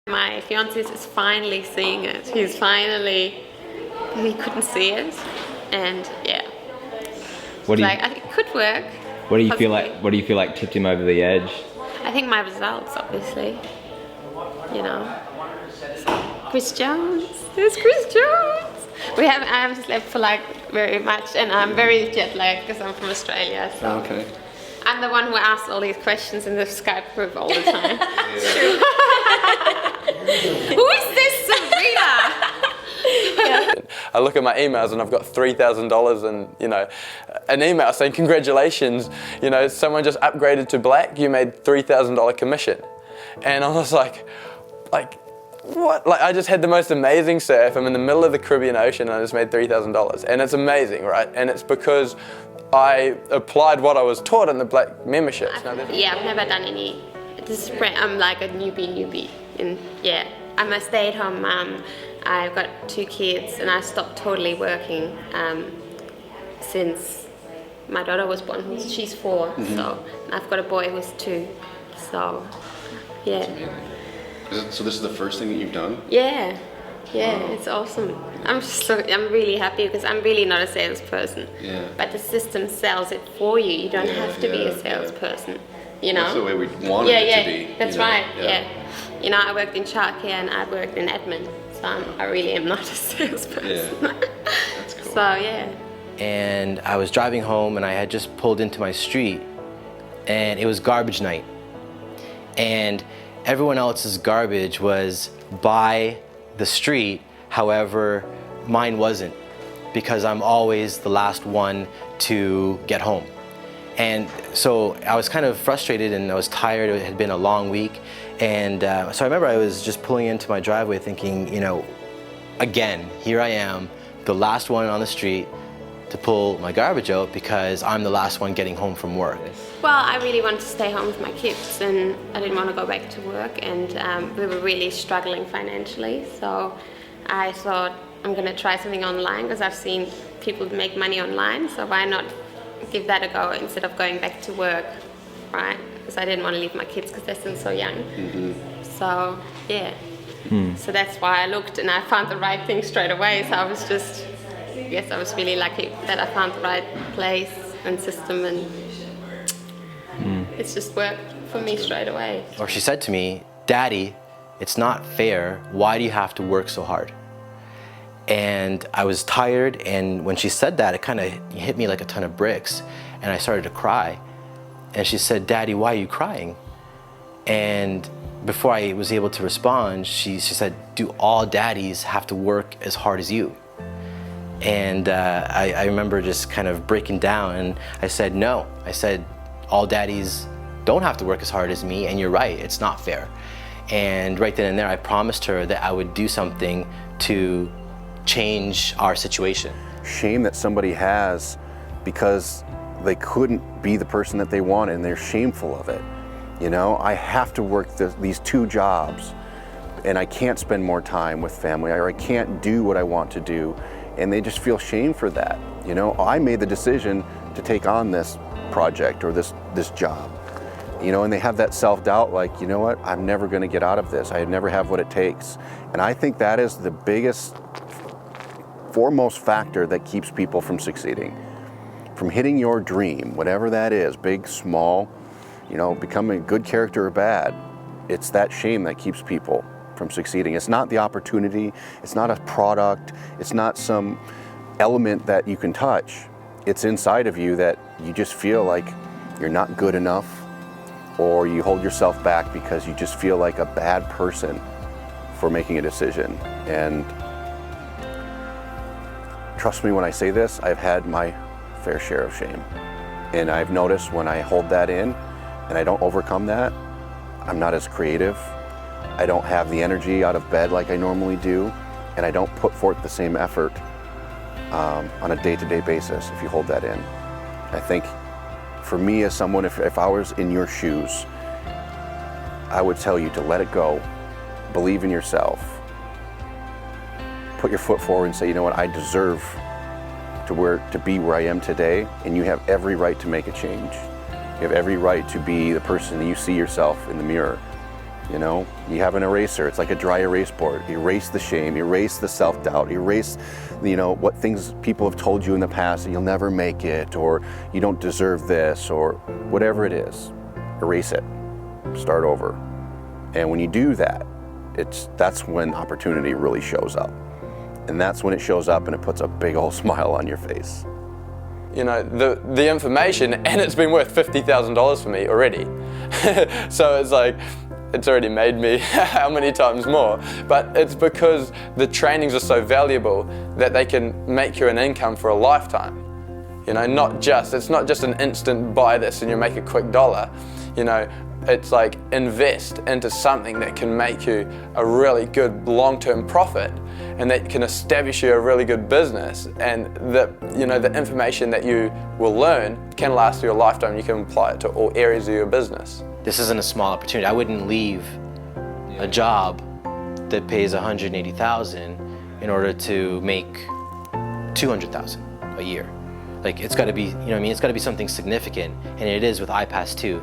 My fiance is finally seeing it. He couldn't see it, and yeah. What do you, I think it could work. what do you possibly. feel like? What do you feel like tipped him over the edge? I think my results, obviously. You know. Chris Jones. There's Chris Jones. I haven't slept for like very much, and I'm very jet lagged because I'm from Australia. So. Okay. I'm the one who asks all these questions in the Skype group all the time. Who is this Sabrina? I look at my emails and I've got $3,000 and an email saying congratulations, someone just upgraded to black, you made $3,000 commission. And I was like what? Like I just had the most amazing surf. I'm in the middle of the Caribbean Ocean and I just made $3,000. And it's amazing, right? And it's because I applied what I was taught in the black memberships. Yeah, I've never done any. I'm like a newbie. And yeah, I'm a stay-at-home mum. I've got 2 kids and I stopped totally working since my daughter was born. She's 4, Mm-hmm. so I've got a boy who's 2. So yeah. So this is the first thing that you've done? Yeah, it's awesome. I'm really happy because I'm really not a salesperson. Yeah. But the system sells it for you. You don't have to be a salesperson. You know. That's the way we want it to be. That's right. Yeah. I worked in childcare and I worked in admin, so I really am not a salesperson. Yeah. That's cool. So yeah. And I was driving home and I had just pulled into my street and it was garbage night. And everyone else's garbage was by the street, however, mine wasn't, because I'm always the last one to get home. And so I was kind of frustrated and I was tired. It had been a long week. And so I remember I was just pulling into my driveway thinking, again, here I am, the last one on the street to pull my garbage out because I'm the last one getting home from work. Well, I really wanted to stay home with my kids and I didn't want to go back to work, and we were really struggling financially. So I thought I'm going to try something online because I've seen people make money online, so why not give that a go instead of going back to work, right? Because I didn't want to leave my kids because they're still so young. Mm-hmm. So yeah, so that's why I looked and I found the right thing straight away. So I was really lucky that I found the right place and system, and it's just worked for me straight away. Or she said to me, "Daddy, it's not fair. Why do you have to work so hard?" And I was tired, and when she said that, it kind of hit me like a ton of bricks, and I started to cry. And she said, "Daddy, why are you crying?" And before I was able to respond, she said, "Do all daddies have to work as hard as you?" And I remember just kind of breaking down, and I said, "No." I said, "All daddies don't have to work as hard as me, and you're right, it's not fair." And right then and there, I promised her that I would do something to change our situation. Shame that somebody has because they couldn't be the person that they wanted and they're shameful of it. I have to work these 2 jobs and I can't spend more time with family, or I can't do what I want to do, and they just feel shame for that. I made the decision to take on this project or this job, and they have that self-doubt like, you know what, I'm never going to get out of this. I never have what it takes. And I think that is the biggest, foremost factor that keeps people from succeeding, from hitting your dream, whatever that is, big, small, becoming a good character or bad. It's that shame that keeps people from succeeding. It's not the opportunity, it's not a product, it's not some element that you can touch. It's inside of you that you just feel like you're not good enough, or you hold yourself back because you just feel like a bad person for making a decision. And trust me when I say this, I've had my fair share of shame. And I've noticed when I hold that in and I don't overcome that, I'm not as creative. I don't have the energy out of bed like I normally do, and I don't put forth the same effort on a day-to-day basis if you hold that in. I think for me as someone, if I was in your shoes, I would tell you to let it go, believe in yourself, put your foot forward and say, you know what, I deserve to be where I am today, and you have every right to make a change. You have every right to be the person that you see yourself in the mirror. You know, you have an eraser, it's like a dry erase board. Erase the shame, erase the self-doubt, erase, you know, what things people have told you in the past, that you'll never make it, or you don't deserve this, or whatever it is. Erase it, start over. And when you do that, that's when opportunity really shows up. And that's when it shows up and it puts a big old smile on your face. You know, the information, and it's been worth $50,000 for me already. So it's like, it's already made me how many times more, but it's because the trainings are so valuable that they can make you an income for a lifetime. You know, it's not just an instant buy this and you make a quick dollar. You know, it's like invest into something that can make you a really good long-term profit and that can establish you a really good business, and you know, the information that you will learn can last you a lifetime. You can apply it to all areas of your business. This isn't a small opportunity. I wouldn't leave a job that pays $180,000 in order to make $200,000 a year. Like, it's got to be, you know what I mean? It's got to be something significant, and it is with iPass 2.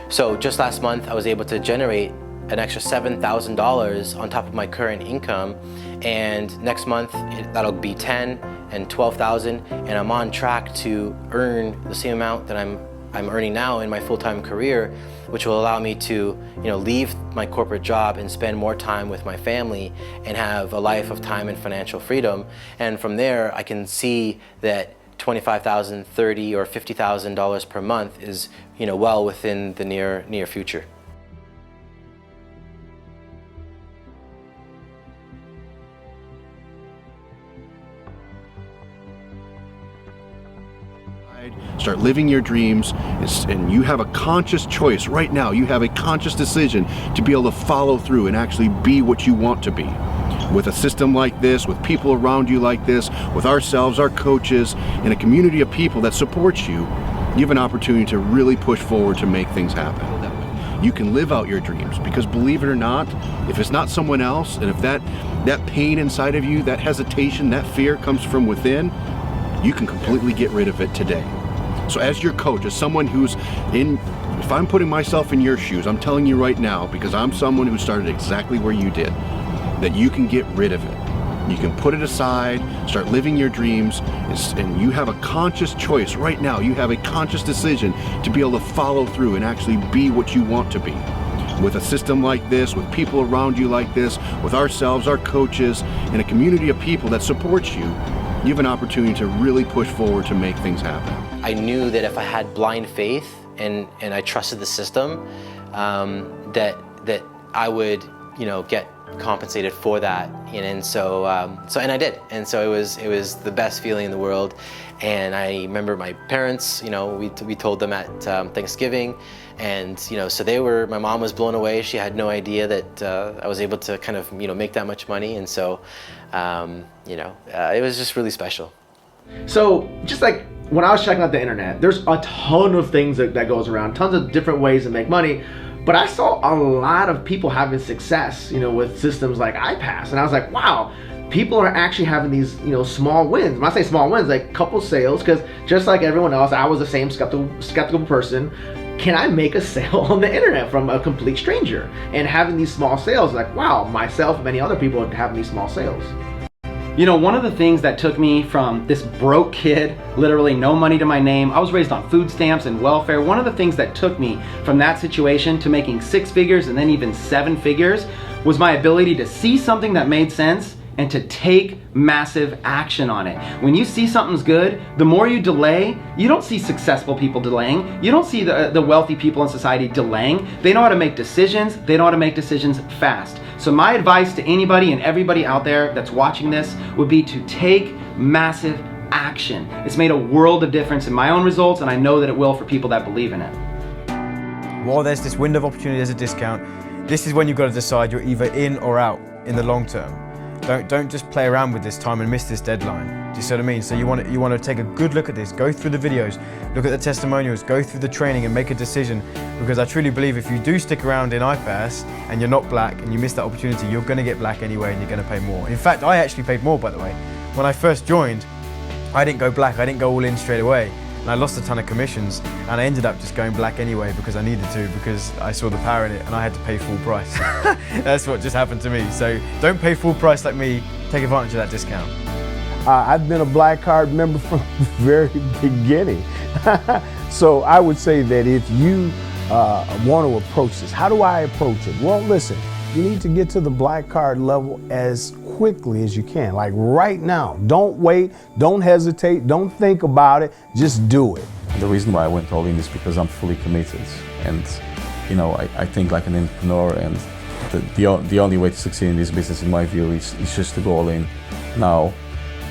So just last month, I was able to generate an extra $7,000 on top of my current income, and next month that'll be $10,000 and $12,000, and I'm on track to earn the same amount that I'm earning now in my full-time career, which will allow me to, you know, leave my corporate job and spend more time with my family and have a life of time and financial freedom. And from there, I can see that $25,000, $30,000, or $50,000 per month is, you know, well within the near future. Start living your dreams, and you have a conscious choice right now. You have a conscious decision to be able to follow through and actually be what you want to be. With a system like this, with people around you like this, with ourselves, our coaches, and a community of people that support you, you have an opportunity to really push forward to make things happen. You can live out your dreams, because believe it or not, if it's not someone else, and if that pain inside of you, that hesitation, that fear comes from within, you can completely get rid of it today. So as your coach, as someone who's if I'm putting myself in your shoes, I'm telling you right now, because I'm someone who started exactly where you did, that you can get rid of it. You can put it aside, start living your dreams, and you have a conscious choice right now. You have a conscious decision to be able to follow through and actually be what you want to be. With a system like this, with people around you like this, with ourselves, our coaches, and a community of people that support you, you have an opportunity to really push forward to make things happen. I knew that if I had blind faith and I trusted the system, that I would, you know, get compensated for that, and so I did, and so it was the best feeling in the world. And I remember my parents, you know, we told them at Thanksgiving, and you know, so my mom was blown away. She had no idea that I was able to kind of, you know, make that much money, and so you know, it was just really special. So just like when I was checking out the internet, there's a ton of things that goes around, tons of different ways to make money. But I saw a lot of people having success, you know, with systems like iPass, and I was like, wow, people are actually having these, you know, small wins. When I say small wins, like couple sales, because just like everyone else, I was the same skeptical person. Can I make a sale on the internet from a complete stranger? And having these small sales, like, wow, myself and many other people having these small sales. You know, one of the things that took me from this broke kid, literally no money to my name, I was raised on food stamps and welfare. One of the things that took me from that situation to making 6 figures and then even 7 figures was my ability to see something that made sense and to take massive action on it. When you see something's good, the more you delay, you don't see successful people delaying. You don't see the wealthy people in society delaying. They know how to make decisions. They know how to make decisions fast. So my advice to anybody and everybody out there that's watching this would be to take massive action. It's made a world of difference in my own results, and I know that it will for people that believe in it. While there's this window of opportunity, there's a discount. This is when you've got to decide you're either in or out in the long term. Don't just play around with this time and miss this deadline. Do you see what I mean? So you want to take a good look at this, go through the videos, look at the testimonials, go through the training and make a decision, because I truly believe if you do stick around in iPass and you're not black and you miss that opportunity, you're going to get black anyway and you're going to pay more. In fact, I actually paid more, by the way. When I first joined, I didn't go black, I didn't go all in straight away. and I lost a ton of commissions, and I ended up just going black anyway because I needed to, because I saw the power in it and I had to pay full price. That's what just happened to me. So don't pay full price like me, take advantage of that discount. I've been a Black Card member from the very beginning. So I would say that if you want to approach this, how do I approach it? Well, listen, you need to get to the Black Card level as quickly as you can, like right now. Don't wait, don't hesitate, don't think about it, just do it. The reason why I went all in is because I'm fully committed, and you know, I think like an entrepreneur, and the only way to succeed in this business, in my view, is just to go all in. Now,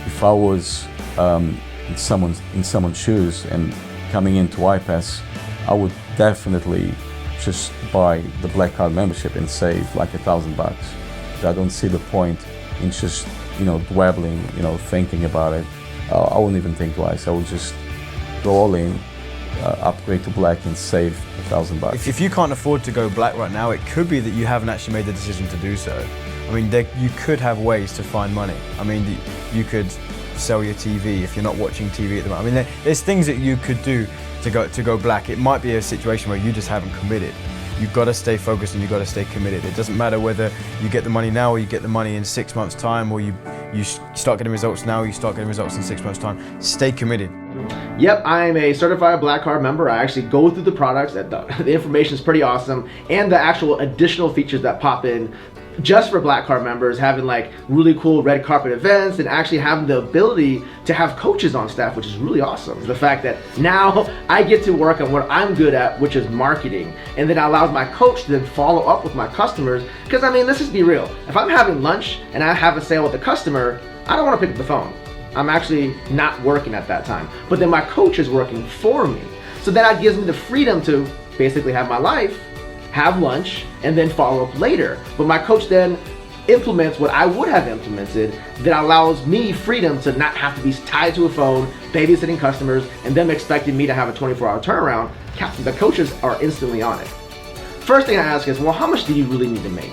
if I was in someone's shoes and coming into iPass, I would definitely just buy the Black Card membership and save like $1,000. I don't see the point in just, you know, dwabbling, you know, thinking about it. I wouldn't even think twice. I would just go all in, upgrade to black, and save $1,000. If you can't afford to go black right now, it could be that you haven't actually made the decision to do so. I mean, you could have ways to find money. I mean, you could sell your TV if you're not watching TV at the moment. I mean, there's things that you could do to go black. It might be a situation where you just haven't committed. You've got to stay focused and you've got to stay committed. It doesn't matter whether you get the money now or you get the money in 6 months' time, or you start getting results now or you start getting results in 6 months' time. Stay committed. Yep, I'm a certified Black Card member. I actually go through the products. The information is pretty awesome, and the actual additional features that pop in just for Black Card members, having like really cool red carpet events, and actually having the ability to have coaches on staff, which is really awesome. The fact that now I get to work on what I'm good at, which is marketing, and then it allows my coach to then follow up with my customers. Because I mean, let's just be real. If I'm having lunch and I have a sale with a customer, I don't want to pick up the phone. I'm actually not working at that time. But then my coach is working for me. So that gives me the freedom to basically have my life, have lunch, and then follow up later. But my coach then implements what I would have implemented that allows me freedom to not have to be tied to a phone, babysitting customers, and them expecting me to have a 24-hour turnaround. The coaches are instantly on it. First thing I ask is, well, how much do you really need to make?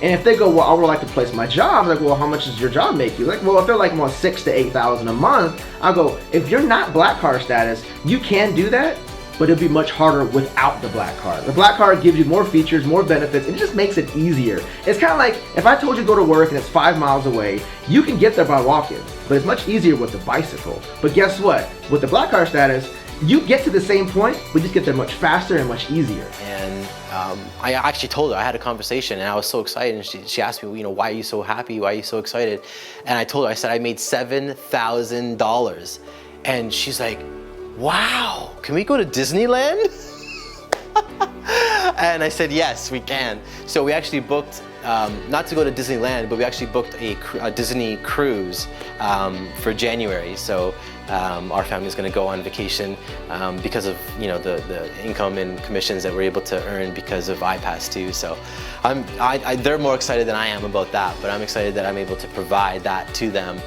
And if they go, well, I would like to place my job, I'm like, well, how much does your job make you? Like, well, if they're like more $6,000 to $8,000 a month, I'll go, if you're not Black Card status, you can do that, but it'll be much harder without the Black Card. The Black Card gives you more features, more benefits, and it just makes it easier. It's kind of like if I told you to go to work and it's 5 miles away, you can get there by walking, but it's much easier with the bicycle. But guess what? With the Black Card status, you get to the same point, but just get there much faster and much easier. And I actually told her, I had a conversation and I was so excited, and she asked me, you know, why are you so happy? Why are you so excited? And I told her, I said, I made $7,000. And she's like, wow, can we go to Disneyland? And I said, yes, we can. So we actually booked, not to go to Disneyland, but we actually booked a Disney cruise for January. So our family's gonna go on vacation because of, you know, the income and commissions that we're able to earn because of iPass too. So they're more excited than I am about that, but I'm excited that I'm able to provide that to them.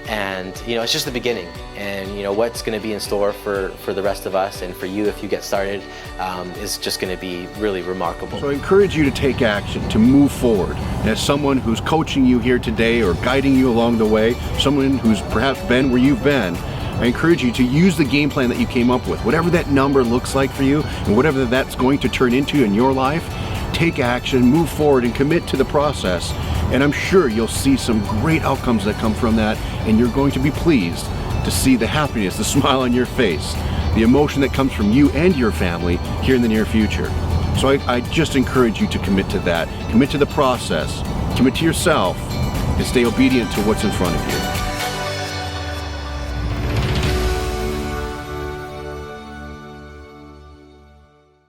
And you know, it's just the beginning, and you know what's going to be in store for the rest of us and for you if you get started is just going to be really remarkable. So I encourage you to take action, to move forward. And as someone who's coaching you here today or guiding you along the way, someone who's perhaps been where you've been, I encourage you to use the game plan that you came up with, whatever that number looks like for you and whatever that's going to turn into in your life. Take action, move forward, and commit to the process. And I'm sure you'll see some great outcomes that come from that, and you're going to be pleased to see the happiness, the smile on your face, the emotion that comes from you and your family here in the near future. So I just encourage you to commit to that. Commit to the process, commit to yourself, and stay obedient to what's in front of you.